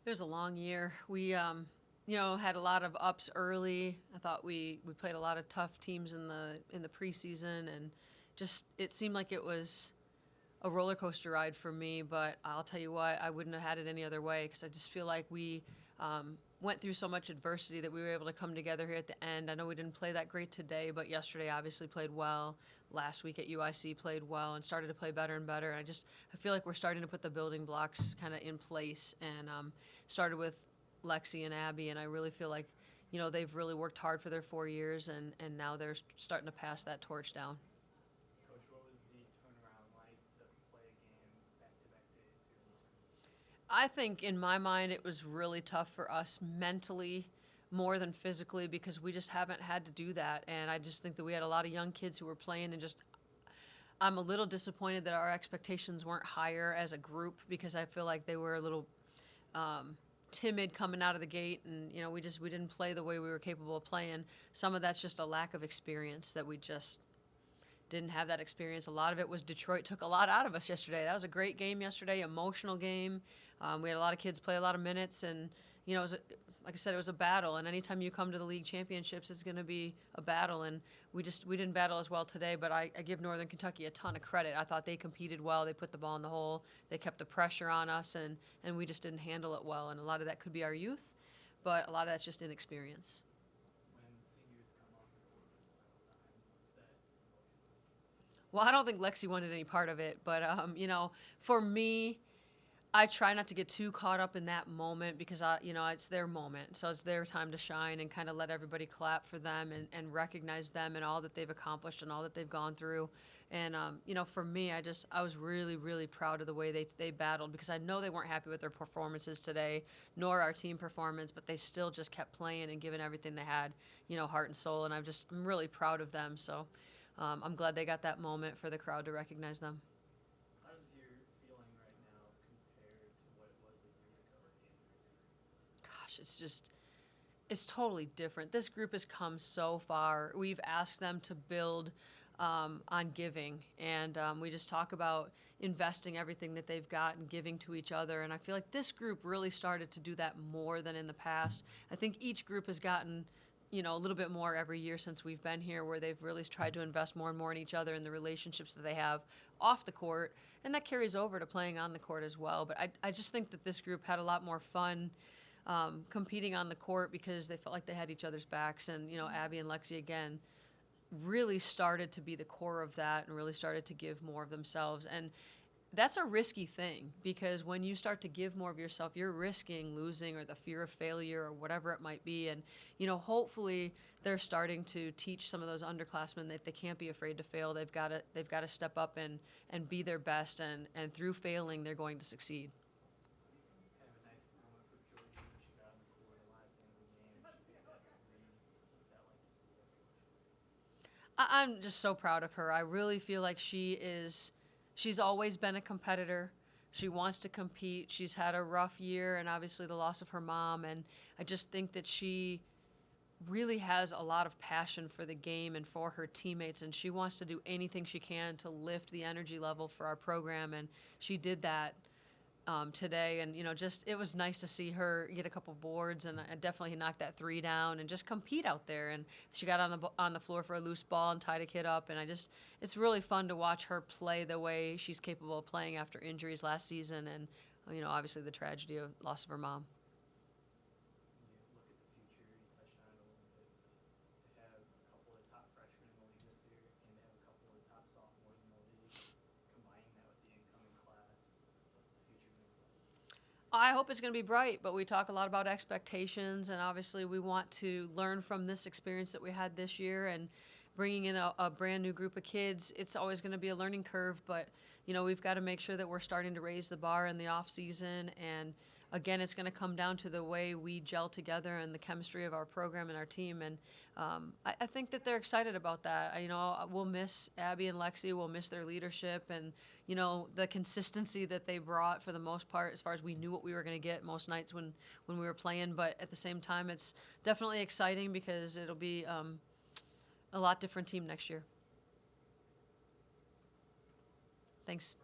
It was a long year. We had a lot of ups early. I thought we played a lot of tough teams in the preseason, and just it seemed like it was a roller coaster ride for me. But I'll tell you what, I wouldn't have had it any other way because I just feel like we went through so much adversity that we were able to come together here at the end. I know we didn't play that great today, but yesterday obviously played well. Last week at UIC played well and started to play better and better. And I feel like we're starting to put the building blocks kind of in place, and started with Lexi and Abby, and I really feel like they've really worked hard for their 4 years, and now they're starting to pass that torch down. Coach, what was the turnaround like to play a game back-to-back days here in London? I think in my mind it was really tough for us mentally more than physically because we just haven't had to do that, and I just think that we had a lot of young kids who were playing, and just I'm a little disappointed that our expectations weren't higher as a group because I feel like they were a little timid coming out of the gate, and we didn't play the way we were capable of playing. Some of that's just a lack of experience that we just didn't have that experience. A lot of it was Detroit took a lot out of us yesterday. That was a great game yesterday, emotional game. We had a lot of kids play a lot of minutes, and it was like I said, it was a battle. And anytime you come to the league championships, it's going to be a battle. And we didn't battle as well today, but I give Northern Kentucky a ton of credit. I thought they competed well. They put the ball in the hole. They kept the pressure on us, and we just didn't handle it well. And a lot of that could be our youth, but a lot of that's just inexperience. When seniors come off the court for the final time, what's that emotion like? Well, I don't think Lexi wanted any part of it, but for me, I try not to get too caught up in that moment because it's their moment, so it's their time to shine and kind of let everybody clap for them and recognize them and all that they've accomplished and all that they've gone through. And for me, I was really really proud of the way they battled because I know they weren't happy with their performances today, nor our team performance, but they still just kept playing and giving everything they had, heart and soul. And I'm really proud of them. So I'm glad they got that moment for the crowd to recognize them. How does your feeling right now compare to what it was a year ago in preseason? Gosh, it's totally different. This group has come so far. We've asked them to build on giving, and we just talk about investing everything that they've got and giving to each other. And I feel like this group really started to do that more than in the past. I think each group has gotten a little bit more every year since we've been here, where they've really tried to invest more and more in each other and the relationships that they have off the court, and that carries over to playing on the court as well. But I just think that this group had a lot more fun competing on the court because they felt like they had each other's backs. And Abby and Lexi again really started to be the core of that and really started to give more of themselves. And that's a risky thing because when you start to give more of yourself, you're risking losing or the fear of failure or whatever it might be. And hopefully they're starting to teach some of those underclassmen that they can't be afraid to fail. They've got to step up and be their best, and through failing they're going to succeed. Kind of a nice moment for Georgie when she got on the court alive at the end of the game. She made that three. What's that like to see after what she's I'm just so proud of her. I really feel like she's always been a competitor. She wants to compete. She's had a rough year and obviously the loss of her mom, and I just think that she really has a lot of passion for the game and for her teammates, and she wants to do anything she can to lift the energy level for our program, and she did that today. And just it was nice to see her get a couple boards, and definitely knock that three down and just compete out there. And she got on the floor for a loose ball and tied a kid up, and it's really fun to watch her play the way she's capable of playing after injuries last season, and obviously the tragedy of loss of her mom. When you look at the future, you touched on it a little bit, but they have a couple of top freshmen in the league this year, and they have a couple of top sophomores in the league. Combining that with the incoming class, what's the future going to look like? I hope it's going to be bright, but we talk a lot about expectations, and obviously we want to learn from this experience that we had this year, and bringing in a brand new group of kids. It's always going to be a learning curve, but we've got to make sure that we're starting to raise the bar in the off season. And again, it's going to come down to the way we gel together and the chemistry of our program and our team. And I think that they're excited about that. We'll miss Abby and Lexi. We'll miss their leadership and the consistency that they brought for the most part, as far as we knew what we were going to get most nights when we were playing. But at the same time, it's definitely exciting because it'll be a lot different team next year. Thanks.